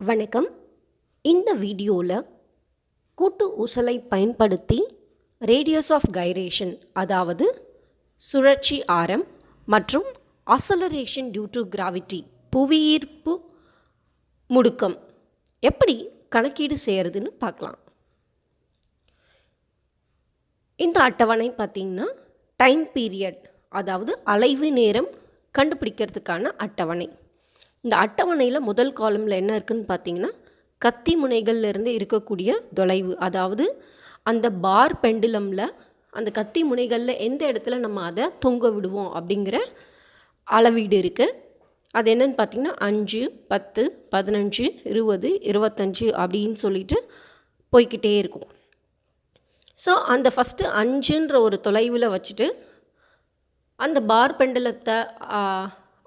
வணக்கம். இந்த வீடியோவில் கூட்டு ஊசலை பயன்படுத்தி ரேடியஸ் ஆஃப் கைரேஷன், அதாவது சுழற்சி ஆரம் மற்றும் ஆசலரேஷன் டியூ டு கிராவிட்டி, புவியீர்ப்பு முடுக்கம் எப்படி கணக்கீடு செய்கிறதுன்னு பார்க்கலாம். இந்த அட்டவணை பார்த்திங்கன்னா டைம் பீரியட், அதாவது அலைவு நேரம் கண்டுபிடிக்கிறதுக்கான அட்டவணை. இந்த அட்டவணையில் முதல் காலமில் என்ன இருக்குதுன்னு பார்த்தீங்கன்னா, கத்தி முனைகள்லேருந்து இருக்கக்கூடிய தொலைவு, அதாவது அந்த பார் பெண்டுலமில் அந்த கத்தி முனைகளில் எந்த இடத்துல நம்ம அதை தொங்க விடுவோம் அப்படிங்கிற அளவீடு இருக்குது. அது என்னென்னு பார்த்தீங்கன்னா 5, 10, 15, 20, 25 அப்படின்னு சொல்லிட்டு போய்கிட்டே இருக்கும். ஸோ அந்த ஃபஸ்ட்டு 5ன்ற ஒரு தொலைவில் வச்சுட்டு அந்த பார் பெண்டுலத்தை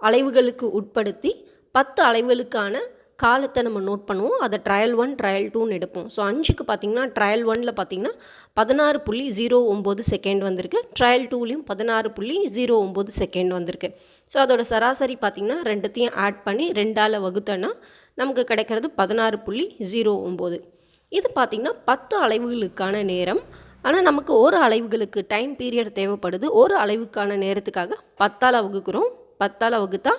அலைவுகளுக்கு உட்படுத்தி 10 அலைவுகளுக்கான காலத்தை நம்ம நோட் பண்ணுவோம். அதை ட்ரையல் 1 ட்ரையல் 2ன்னு எடுப்போம். ஸோ 5க்கு பார்த்திங்கன்னா ட்ரையல் 1ல் பார்த்திங்கன்னா 16.09 செகண்ட் வந்திருக்கு. ட்ரையல் 2லையும் 16.09 செகண்ட் வந்திருக்கு. ஸோ அதோட சராசரி பார்த்திங்கன்னா ரெண்டுத்தையும் ஆட் பண்ணி 2ஆல் வகுத்தோன்னா நமக்கு கிடைக்கிறது 16.09. இது பார்த்திங்கன்னா 10 அலைவுகளுக்கான நேரம். ஆனால் நமக்கு ஒரு அலைவுகளுக்கு டைம் பீரியட் தேவைப்படுது. ஒரு அலைவுக்கான நேரத்துக்காக 10ஆல் வகுக்கிறோம். 10ஆல் வகுத்தா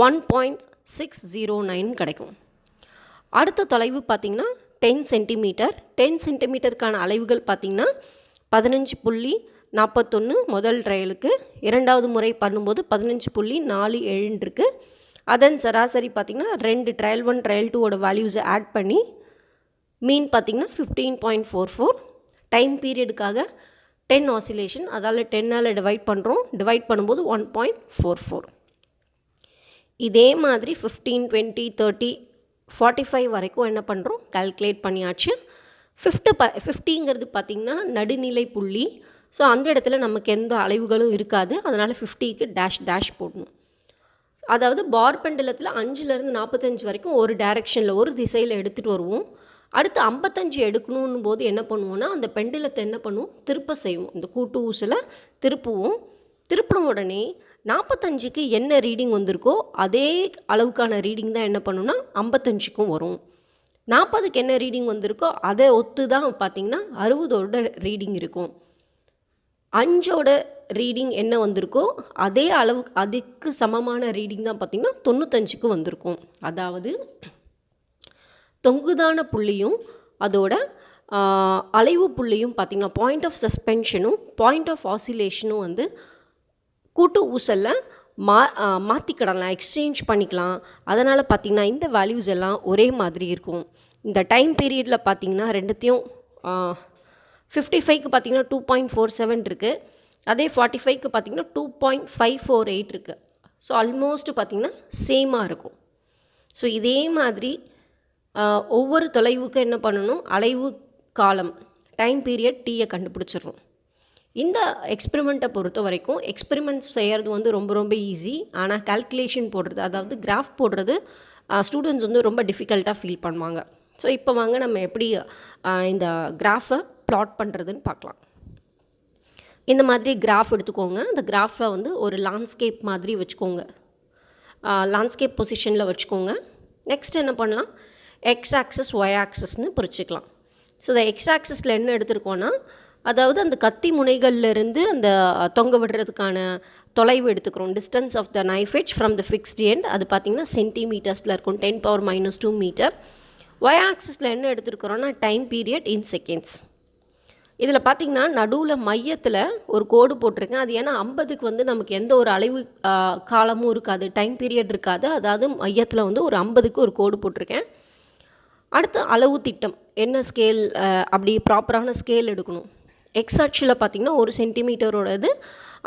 1.609 கிடைக்கும். அடுத்த தொலைவு பார்த்திங்கன்னா 10 சென்டிமீட்டர். 10 சென்டிமீட்டருக்கான அலைவுகள் பார்த்திங்கன்னா 15.41 முதல் ட்ரையலுக்கு, இரண்டாவது முறை பண்ணும்போது 15.47 இருக்குது. அதன் சராசரி பார்த்திங்கன்னா 2 ட்ரையல் 1 ட்ரையல் 2ஓட வேல்யூஸை ஆட் பண்ணி மீன் பார்த்திங்கன்னா 15.44. டைம் பீரியடுக்காக 10 ஆசிலேஷன், அதால் 10ஆல் டிவைட் பண்ணுறோம். டிவைட் பண்ணும்போது 1.44. இதே மாதிரி 15, 20, 30, 45 வரைக்கும் என்ன பண்ணுறோம், கால்குலேட் பண்ணியாச்சு. 50ங்கிறது பார்த்திங்கன்னா நடுநிலை புள்ளி. ஸோ அந்த இடத்துல நமக்கு எந்த அலைவுகளும் இருக்காது. அதனால் 50க்கு டேஷ் போடணும். அதாவது பார் பெண்டலத்தில் 5லேருந்து 45 வரைக்கும் ஒரு டைரெக்ஷனில், ஒரு திசையில் எடுத்துகிட்டு வருவோம். அடுத்து 55 எடுக்கணும் போது என்ன பண்ணுவோன்னா, அந்த பெண்டலத்தை என்ன பண்ணுவோம், திருப்ப செய்வோம். இந்த கூட்டு ஊசலை திருப்புவோம். திருப்பின உடனே 45க்கு என்ன ரீடிங் வந்திருக்கோ அதே அளவுக்கான ரீடிங் தான் என்ன பண்ணுன்னா 55க்கும் வரும். 40க்கு என்ன ரீடிங் வந்திருக்கோ அதை ஒத்து தான் பார்த்திங்கன்னா 60ஓட ரீடிங் இருக்கும். 5ஓட ரீடிங் என்ன வந்திருக்கோ அதே அளவு, அதுக்கு சமமான ரீடிங் தான் பார்த்திங்கன்னா 95க்கு வந்திருக்கும். அதாவது தொங்குதான புள்ளியும் அதோட அலைவு புள்ளியும் பார்த்திங்கன்னா பாயிண்ட் ஆஃப் சஸ்பென்ஷனும் பாயிண்ட் ஆஃப் ஆசிலேஷனும் வந்து கூட்டு ஊசலில் மாற்றிக்கிடலாம், எக்ஸ்சேஞ்ச் பண்ணிக்கலாம். அதனால் பார்த்திங்கன்னா இந்த வேல்யூஸ் எல்லாம் ஒரே மாதிரி இருக்கும். இந்த டைம் பீரியடில் பார்த்திங்கன்னா ரெண்டுத்தையும் 55க்கு பார்த்திங்கன்னா 2.47 இருக்குது. அதே 45க்கு பார்த்திங்கன்னா 2.548 இருக்குது. ஸோ ஆல்மோஸ்ட் பார்த்திங்கன்னா சேமாக இருக்கும். ஸோ இதே மாதிரி ஒவ்வொரு தொலைவுக்கும் என்ன பண்ணணும், அலைவு காலம் டைம் பீரியட் டீயை கண்டுபிடிச்சிடுறோம். இந்த எக்ஸ்பெரிமெண்ட்டை பொறுத்த வரைக்கும் எக்ஸ்பெரிமெண்ட்ஸ் செய்கிறது வந்து ரொம்ப ஈஸி. ஆனால் கால்குலேஷன் போடுறது, அதாவது கிராஃப் போடுறது ஸ்டூடெண்ட்ஸ் வந்து ரொம்ப டிஃபிகல்ட்டாக ஃபீல் பண்ணுவாங்க. ஸோ இப்போ வாங்க நம்ம எப்படி இந்த கிராஃபை ப்ளாட் பண்ணுறதுன்னு பார்க்கலாம். இந்த மாதிரி கிராஃப் எடுத்துக்கோங்க. இந்த கிராஃபில் வந்து ஒரு லேண்ட்ஸ்கேப் மாதிரி வச்சுக்கோங்க. லேண்ட்ஸ்கேப் பொசிஷனில் வச்சுக்கோங்க. நெக்ஸ்ட் என்ன பண்ணலாம், எக்ஸ் ஆக்சஸ் ஒய் ஆக்சஸ்னு பிரிச்சுக்கலாம். ஸோ இந்த எக்ஸ் ஆக்சஸில் என்ன எடுத்துருக்கோன்னா, அதாவது அந்த கத்தி முனைகள்லேருந்து அந்த தொங்க விடுறதுக்கான தொலைவு எடுத்துக்கிறோம். Distance of the knife edge from the fixed end, அது பார்த்திங்கன்னா சென்டிமீட்டர்ஸில் இருக்கும், 10⁻⁻2 மீட்டர். ஒய் ஆக்சிஸில் என்ன எடுத்துருக்கிறோன்னா டைம் பீரியட் இன் செகண்ட்ஸ். இதில் பார்த்திங்கன்னா நடுவில் மையத்தில் ஒரு கோடு போட்டிருக்கேன். அது ஏன்னா 50க்கு வந்து நமக்கு எந்த ஒரு அலைவு காலமும் இருக்காது, டைம் பீரியட் இருக்காது. அதாவது மையத்தில் வந்து ஒரு 50க்கு ஒரு கோடு போட்டிருக்கேன். அடுத்து அளவு திட்டம், என்ன ஸ்கேல், அப்படி ப்ராப்பரான ஸ்கேல் எடுக்கணும். எக்ஸ் அச்சில் பார்த்திங்கன்னா 1 சென்டிமீட்டரோடது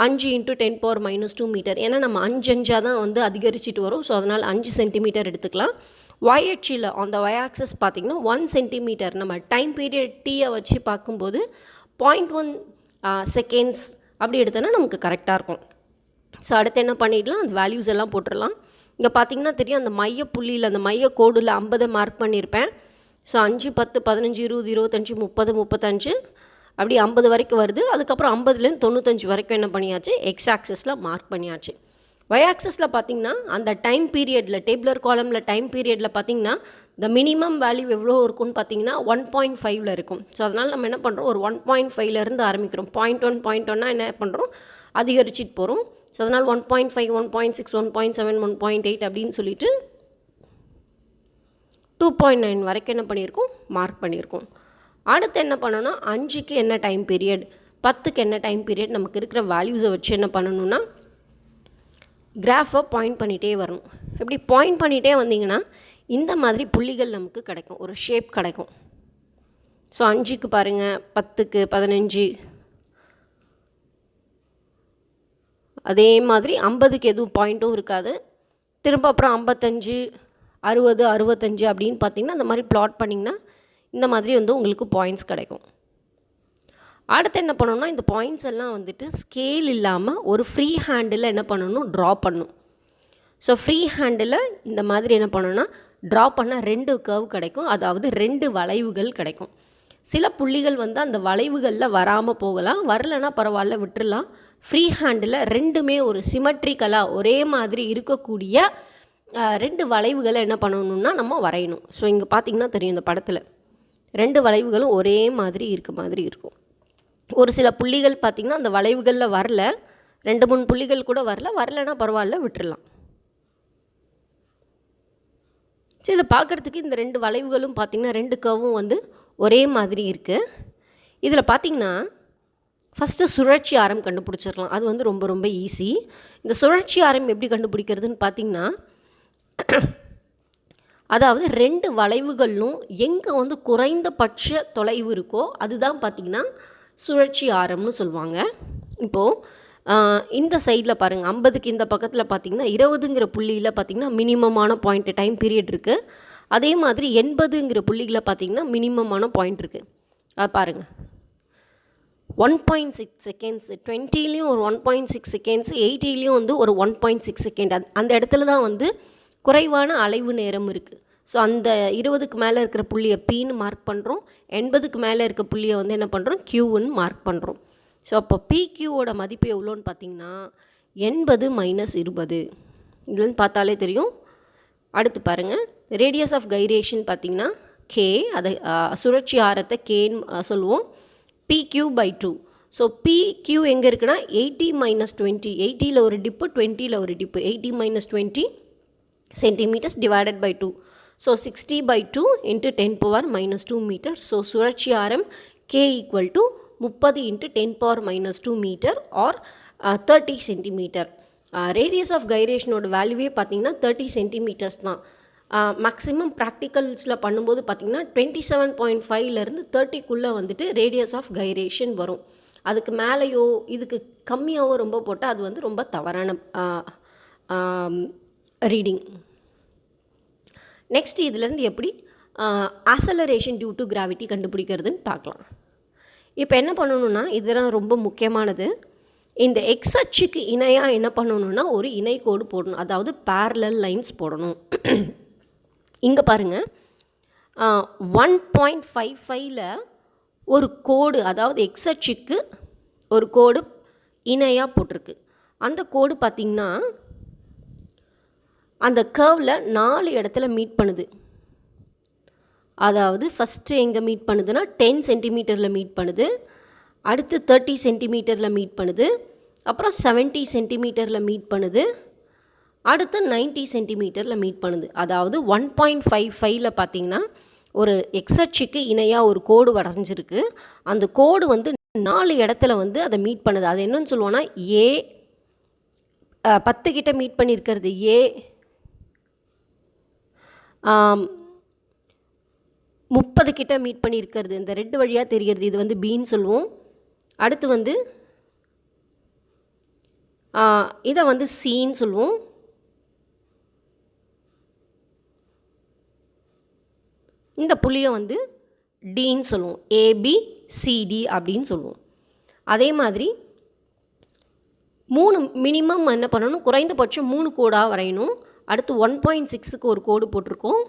5 × 10⁻⁻2 மீட்டர். ஏன்னா நம்ம 5 தான் வந்து அதிகரிச்சுட்டு வரும். ஸோ அதனால் 5 சென்டிமீட்டர் எடுத்துக்கலாம். ஒய் அச்சில் அந்த ஒய் ஆக்சஸ் பார்த்திங்கன்னா 1 சென்டிமீட்டர். நம்ம டைம் பீரியட் டீயை வச்சு பார்க்கும்போது 0.1 செகண்ட்ஸ் அப்படி எடுத்தோன்னா நமக்கு கரெக்டாக இருக்கும். ஸோ அடுத்து என்ன பண்ணிடலாம், அந்த வேல்யூஸ் எல்லாம் போட்டுடலாம். இங்கே பார்த்திங்கன்னா தெரியும், அந்த மைய புள்ளியில், அந்த மைய கோடில் 50 மார்க் பண்ணியிருப்பேன். ஸோ 5, 10, 15, 20, 25, 30, 35 அப்படி 50 வரைக்கும் வருது. அதுக்கப்புறம் 50லேருந்து 95 வரைக்கும் என்ன பண்ணியாச்சு, எக்ஸ் ஆக்சஸில் மார்க் பண்ணியாச்சு. ஒய் ஆக்சஸில் பார்த்தீங்கன்னா அந்த டைம் பீரியடில் டேபிளர் காலமில் டைம் பீரியடில் பார்த்தீங்கன்னா இந்த மினிமம் வேல்யூ எவ்வளோ இருக்கும்னு பார்த்தீங்கன்னா 1.5 இருக்கும். ஸோ அதனால் நம்ம என்ன பண்ணுறோம், ஒரு 1.5லேருந்து ஆரம்பிக்கிறோம். 0.1 என்ன பண்ணுறோம், அதிகரிச்சிட்டு போகிறோம். ஸோ அதனால் 1.5 1.6 1.7 1.8 அப்படின்னு சொல்லிட்டு 2.9 வரைக்கும் என்ன பண்ணியிருக்கோம், மார்க் பண்ணியிருக்கோம். அடுத்து என்ன பண்ணணும்னா 5க்கு என்ன டைம் பீரியட், 10க்கு என்ன டைம் பீரியட், நமக்கு இருக்கிற வேல்யூஸை வச்சு என்ன பண்ணணும்னா கிராஃபை பாயிண்ட் பண்ணிகிட்டே வரணும். இப்படி பாயிண்ட் பண்ணிகிட்டே வந்தீங்கன்னா இந்த மாதிரி புள்ளிகள் நமக்கு கிடைக்கும், ஒரு ஷேப் கிடைக்கும். ஸோ 5க்கு பாருங்கள், 10க்கு 15, அதே மாதிரி 50க்கு எதுவும் பாயிண்ட்டும் இருக்காது. திரும்ப அப்புறம் 55 60 65 அப்படின்னு பார்த்தீங்கன்னா அந்த மாதிரி ப்ளாட் பண்ணிங்கன்னா இந்த மாதிரி வந்து உங்களுக்கு பாயிண்ட்ஸ் கிடைக்கும். அடுத்து என்ன பண்ணணும்னா இந்த பாயிண்ட்ஸ் எல்லாம் வந்துட்டு ஸ்கேல் இல்லாமல் ஒரு ஃப்ரீ ஹேண்டில் என்ன பண்ணணும், ட்ரா பண்ணணும். ஸோ ஃப்ரீ ஹேண்டில் இந்த மாதிரி என்ன பண்ணணும்னா ட்ரா பண்ண 2 கர்வ் கிடைக்கும், அதாவது 2 வளைவுகள் கிடைக்கும். சில புள்ளிகள் வந்து அந்த வளைவுகளில் வராமல் போகலாம், வரலைன்னா பரவாயில்ல விட்டுடலாம். ஃப்ரீ ஹேண்டில் ரெண்டுமே ஒரு சிமெட்ரிக்கலாக ஒரே மாதிரி இருக்கக்கூடிய 2 வளைவுகளை என்ன பண்ணணும்னா நம்ம வரையணும். ஸோ இங்கே பார்த்திங்கன்னா தெரியும் இந்த படத்தில் 2 வளைவுகளும் ஒரே மாதிரி இருக்கும். ஒரு சில புள்ளிகள் பார்த்திங்கன்னா அந்த வளைவுகளில் வரல, 2-3 புள்ளிகள் கூட வரலைன்னா பரவாயில்ல விட்டுடலாம். சரி, இதை பார்க்குறதுக்கு இந்த 2 வளைவுகளும் பார்த்திங்கன்னா 2 கர்வும் வந்து ஒரே மாதிரி இருக்குது. இதில் பார்த்திங்கன்னா ஃபஸ்ட்டு சுழற்சி ஆரம் கண்டுபிடிச்சிடலாம். அது வந்து ரொம்ப ரொம்ப ஈஸி. இந்த சுழற்சி ஆரம் எப்படி கண்டுபிடிக்கிறதுன்னு பார்த்திங்கன்னா அதாவது 2 வளைவுகளும் எங்கே வந்து குறைந்தபட்ச தொலைவு இருக்கோ அதுதான் பார்த்திங்கன்னா சுழற்சி ஆரம்னு சொல்லுவாங்க. இப்போது இந்த சைடில் பாருங்கள், 50க்கு இந்த பக்கத்தில் பார்த்திங்கன்னா 20ங்கிற புள்ளியில் பார்த்திங்கன்னா மினிமமான பாயிண்ட் டைம் பீரியட் இருக்குது. அதே மாதிரி 80ங்கிற புள்ளியில் பார்த்திங்கன்னா மினிமமான பாயிண்ட் இருக்குது. அது பாருங்கள், 1.6 செகண்ட்ஸ், 20லேயும் ஒரு 1.6 செகண்ட்ஸ், 80லேயும் வந்து ஒரு 1.6 செகண்ட். அந்த இடத்துல தான் வந்து குறைவான அலைவு நேரம் இருக்குது. ஸோ அந்த 20க்கு மேலே இருக்கிற புள்ளியை Pன்னு மார்க் பண்ணுறோம், 80க்கு மேலே இருக்க புள்ளியை வந்து என்ன பண்ணுறோம், Qன்னு மார்க் பண்ணுறோம். ஸோ அப்போ PQவோட மதிப்பு எவ்வளோன்னு பார்த்தீங்கன்னா 80 - 20. இதுலேருந்து பார்த்தாலே தெரியும். அடுத்து பாருங்கள், ரேடியஸ் ஆஃப் கைரேஷன் பார்த்திங்கன்னா K, அதை சுழற்சி ஆரத்தை Kன்னு சொல்லுவோம், PQ/2. ஸோ PQ எங்கே இருக்குன்னா 80 - 20, 80ல் ஒரு டிப்பு 20ல் ஒரு டிப்பு, 80 - 20 centimetres divided by 2. So 60/2 × 10⁻² metre. So சுழற்சி ஆரம் K = 30 × 10⁻² metre or 30 centimetre. Radius of கைரேஷனோட வேல்யூவே பார்த்திங்கன்னா 30 சென்டிமீட்டர்ஸ் தான். மேக்ஸிமம் ப்ராக்டிக்கல்ஸில் பண்ணும்போது பார்த்திங்கன்னா 27.5லேருந்து 30க்குள்ளே வந்துட்டு ரேடியஸ் ஆஃப் கைரேஷன் வரும். அதுக்கு மேலேயோ இதுக்கு கம்மியாகவோ ரொம்ப போட்டால் அது வந்து ரொம்ப தவறான ரீடிங். நெக்ஸ்ட் இதுலேருந்து எப்படி ஆசலரேஷன் டியூ டு கிராவிட்டி கண்டுபிடிக்கிறதுன்னு பார்க்கலாம். இப்போ என்ன பண்ணணுன்னா, இதெல்லாம் ரொம்ப முக்கியமானது. இந்த எக்ஸ் அச்சுக்கு இணையாக என்ன பண்ணணுன்னா ஒரு இணைக்கோடு போடணும், அதாவது பேரலல் லைன்ஸ் போடணும். இங்கே பாருங்கள், 1.55ல் ஒரு கோடு, அதாவது எக்ஸ் அச்சுக்கு ஒரு கோடு இணையாக போட்டிருக்கு. அந்த கோடு பார்த்திங்கன்னா அந்த கர்வில் 4 இடத்துல மீட் பண்ணுது. அதாவது ஃபஸ்ட்டு எங்கே மீட் பண்ணுதுன்னா 10 சென்டிமீட்டரில் மீட் பண்ணுது, அடுத்து 30 சென்டிமீட்டரில் மீட் பண்ணுது, அப்புறம் 70 சென்டிமீட்டரில் மீட் பண்ணுது, அடுத்து 90 சென்டிமீட்டரில் மீட் பண்ணுது. அதாவது 1.55ல் பார்த்திங்கன்னா ஒரு எக்ஸச்சுக்கு இணையாக ஒரு கோடு வரைஞ்சிருக்கு. அந்த கோடு வந்து 4 இடத்துல வந்து அதை மீட் பண்ணுது. அது என்னன்னு சொல்லுவோன்னா ஏ 10 கிட்ட மீட் பண்ணியிருக்கிறது ஏ, 30 கிட்ட மீட் பண்ணியிருக்கிறது இந்த ரெட் வழியாக தெரிகிறது இது வந்து பின்னு சொல்லுவோம். அடுத்து வந்து இதை வந்து சின்னு சொல்லுவோம். இந்த புள்ளியை வந்து டின்னு சொல்லுவோம், ஏபிசிடி அப்படின்னு சொல்லுவோம். அதே மாதிரி 3 மினிமம் என்ன பண்ணணும், குறைந்தபட்சம் 3 கோடாக வரையணும். அடுத்து 1.6க்கு ஒரு கோடு போட்டிருக்கோம்.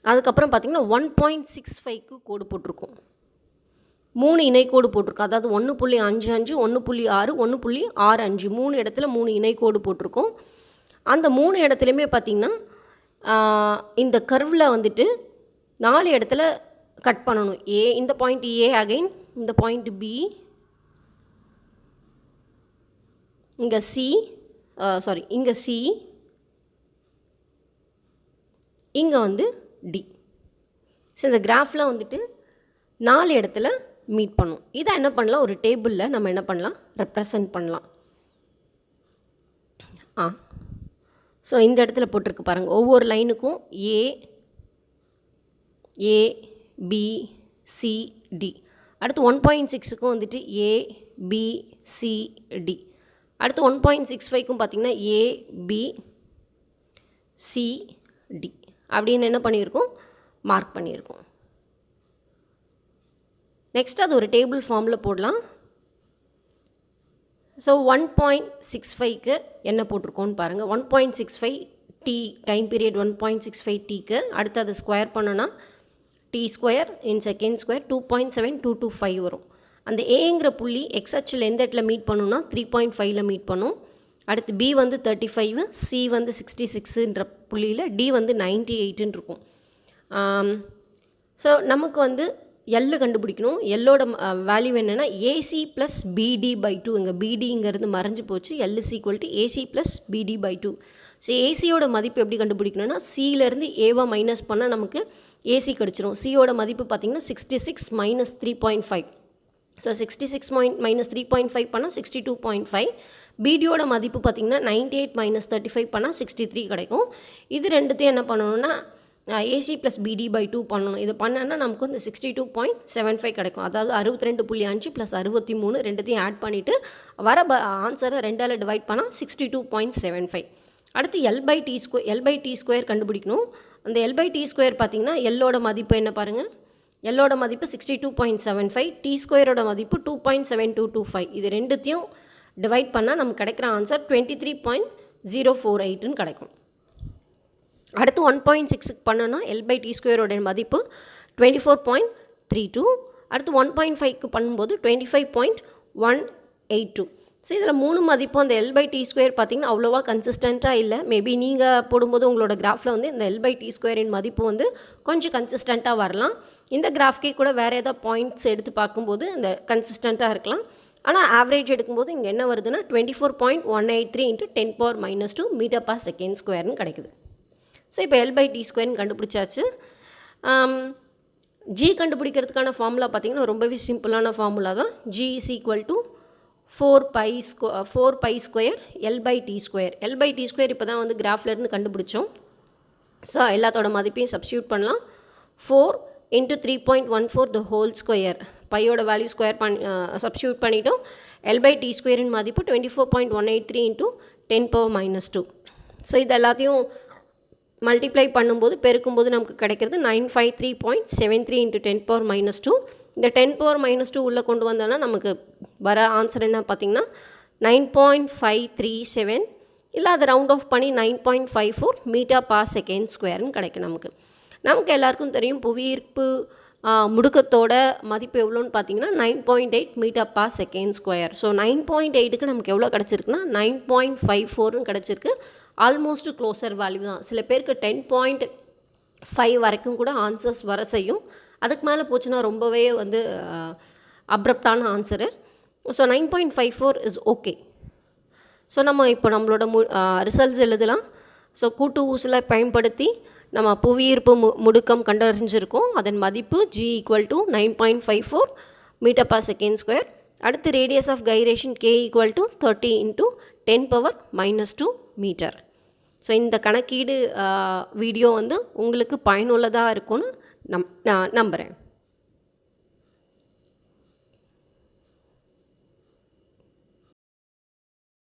அதுக்கப்புறம் பார்த்திங்கன்னா 1.65க்கு கோடு போட்டிருக்கோம். 3 இணைக்கோடு போட்டிருக்கோம். அதாவது 1.55, 1.6, 1.65 3 இடத்துல 3 இணைக்கோடு போட்டிருக்கோம். அந்த 3 இடத்துலையுமே பார்த்திங்கன்னா இந்த கர்வில் வந்துட்டு 4 இடத்துல கட் பண்ணணும். இந்த பாயிண்ட் ஏ அகைன், இந்த பாயிண்ட் பி, இங்கே சி, இங்கே சி, இங்கே வந்து டி. ஸோ இந்த கிராஃபில் வந்துட்டு 4 இடத்துல மீட் பண்ணும். இதை என்ன பண்ணலாம், ஒரு டேபிளில் நம்ம என்ன பண்ணலாம், ரெப்ரசன்ட் பண்ணலாம். ஸோ இந்த இடத்துல போட்டிருக்கு பாருங்கள், ஒவ்வொரு லைனுக்கும் ஏ பி சி டி. அடுத்து 1.6க்கும் வந்துட்டு ஏ பி சி டி. அடுத்து 1.65க்கும் பார்த்திங்கன்னா ஏ பி சி டி அப்படின்னு என்ன பண்ணியிருக்கோம், மார்க் பண்ணியிருக்கோம். நெக்ஸ்ட் அது ஒரு டேபிள் ஃபார்மில் போடலாம். ஸோ 1.65க்கு என்ன போட்டிருக்கோன்னு பாருங்கள். 1.65 டி டைம் பீரியட் 1.65 டிக்கு அடுத்து அதை ஸ்கொயர் பண்ணோன்னா T square in second square 2.7225 வரும். அந்த ஏங்கிற புள்ளி எக்ஸ்அச்சில் எந்த இடத்துல மீட் பண்ணுன்னா 3.5ல் மீட் பண்ணும். அடுத்து பி வந்து 35, சி வந்து 66ன்ற புள்ளியில், டி வந்து 98ன்னு இருக்கும். ஸோ நமக்கு வந்து எல்லு கண்டுபிடிக்கணும். எல்லோட வேல்யூ என்னென்னா ஏசி ப்ளஸ் பிடி பை 2. இங்கே பிடிங்கிறது மறைஞ்சு போச்சு. L is equal to AC plus BD by 2. So ஏசியோட மதிப்பு எப்படி கண்டுபிடிக்கணும்னா சியிலேருந்து ஏவை மைனஸ் பண்ணால் நமக்கு ஏசி கிடச்சிரும். சியோட மதிப்பு பார்த்திங்கன்னா 66 மைனஸ் 3.5. ஸோ 66 மைனஸ் 3.5 பண்ணால் 62.5. பிடியோட மதிப்பு பார்த்திங்கன்னா 98 மைனஸ் 35 பண்ணால் 63 கிடைக்கும். இது ரெண்டுத்தையும் என்ன பண்ணணும்னா ஏசி ப்ளஸ் பிடி பை 2 பண்ணணும். இது பண்ணனா நமக்கு வந்து 62.75 கிடைக்கும். அதாவது 62.5 ப்ளஸ் 63 ரெண்டுத்தையும் ஆட் பண்ணிவிட்டு வர ஆன்சரை 2ஆல் டிவைட் பண்ணால் 62.75. அடுத்து எல் பை டி ஸ்கொயர் கண்டுபிடிக்கணும். அந்த எல் பை டி ஸ்கொயர் பார்த்திங்கன்னா எல்லோட மதிப்பு என்ன பாருங்கள், எல்லோட மதிப்பு 62.75, டி ஸ்கொயரோட மதிப்பு 2.7225. இது ரெண்டுத்தையும் டிவைட் பண்ணால் நமக்கு கிடைக்கிற ஆன்சர் 23.048ன்னு கிடைக்கும். அடுத்து 1.6க்கு பண்ணோன்னா எல் பை டி ஸ்கொயரோட மதிப்பு 24.32. அடுத்து 1.5க்கு பண்ணும்போது 25.182. ஸோ இதில் 3 மதிப்பும் அந்த எல் பை டி ஸ்கொயர் பார்த்திங்கன்னா அவ்வளோவா கன்சிஸ்டண்ட்டாக இல்லை. மேபி நீங்கள் போடும்போது உங்களோட கிராஃபில் வந்து இந்த எல் பை டி ஸ்கொயரின் மதிப்பு வந்து கொஞ்சம் கன்சிஸ்டண்ட்டாக வரலாம். இந்த கிராஃப்கே கூட வேறு ஏதாவது பாயிண்ட்ஸ் எடுத்து பார்க்கும்போது இந்த கன்சிஸ்டண்ட்டாக இருக்கலாம். ஆனால் ஆவரேஜ் எடுக்கும்போது இங்கே என்ன வருதுன்னா 24.183 × 10⁻⁻2 மீட்டர் பர் செகண்ட் ஸ்கொயர்னு கிடைக்குது. ஸோ இப்போ எல் பை டி ஸ்கொயர்னு கண்டுபிடிச்சாச்சு. ஜி கண்டுபிடிக்கிறதுக்கான ஃபார்முலா பார்த்திங்கன்னா ரொம்பவே சிம்பிளான ஃபார்முலா தான். G is equal to 4π square L by T square. L by T square இப்போ தான் வந்து கிராஃப்லேருந்து கண்டுபிடிச்சோம். ஸோ எல்லாத்தோட மதிப்பையும் சப்ஸ்டியூட் பண்ணலாம். 4 × 3.14 த ஹோல் ஸ்கொயர். பையோட வேல்யூ ஸ்கொயர் சப்ஸ்டியூட் பண்ணிவிட்டோம். எல் பை டி ஸ்கொயரின் மதிப்பு 24.183 × 10⁻⁻2. ஸோ இது எல்லாத்தையும் மல்டிப்ளை பண்ணும்போது பெருக்கும்போது நமக்கு கிடைக்கிறது 953.73 × 10⁻⁻2. இந்த 10⁻⁻2 உள்ளே கொண்டு வந்தோன்னா நமக்கு வர ஆன்சர் என்ன பார்த்திங்கன்னா 9.537, இல்லை அதை ரவுண்ட் ஆஃப் பண்ணி 9.54 மீட்டர் பர் செகண்ட் ஸ்கொயர்னு கிடைக்கும். நமக்கு எல்லாருக்கும் தெரியும் புவியீர்ப்பு முடுக்கத்தோட மதிப்பு எவ்வளோன்னு பார்த்தீங்கன்னா 9.8 metre per second square. So 9.8க்கு நமக்கு எவ்வளோ கிடச்சிருக்குன்னா 9.54ன்னு கிடச்சிருக்கு. ஆல்மோஸ்ட் க்ளோசர் வேல்யூ தான். சில பேருக்கு 10.5 வரைக்கும் கூட ஆன்சர்ஸ் வர செய்யும். அதுக்கு மேலே போச்சுன்னா ரொம்பவே வந்து அப்ரப்டான answer. So 9.54 is okay. So நம்ம இப்போ நம்மளோட ரிசல்ட்ஸ் எழுதலாம். ஸோ கூட்டு ஊசலை பயன்படுத்தி நம்ம புவியீர்ப்பு முடுக்கம் கண்டறிஞ்சிருக்கோம். அதன் மதிப்பு G equal to 9.54 metre per second square. அடுத்து radius of gyration K equal to 30 × 10⁻⁻2 metre. So இந்த கணக்கீடு வீடியோ வந்து உங்களுக்கு பயனுள்ளதாக இருக்கும்னு நான் நம்புகிறேன்.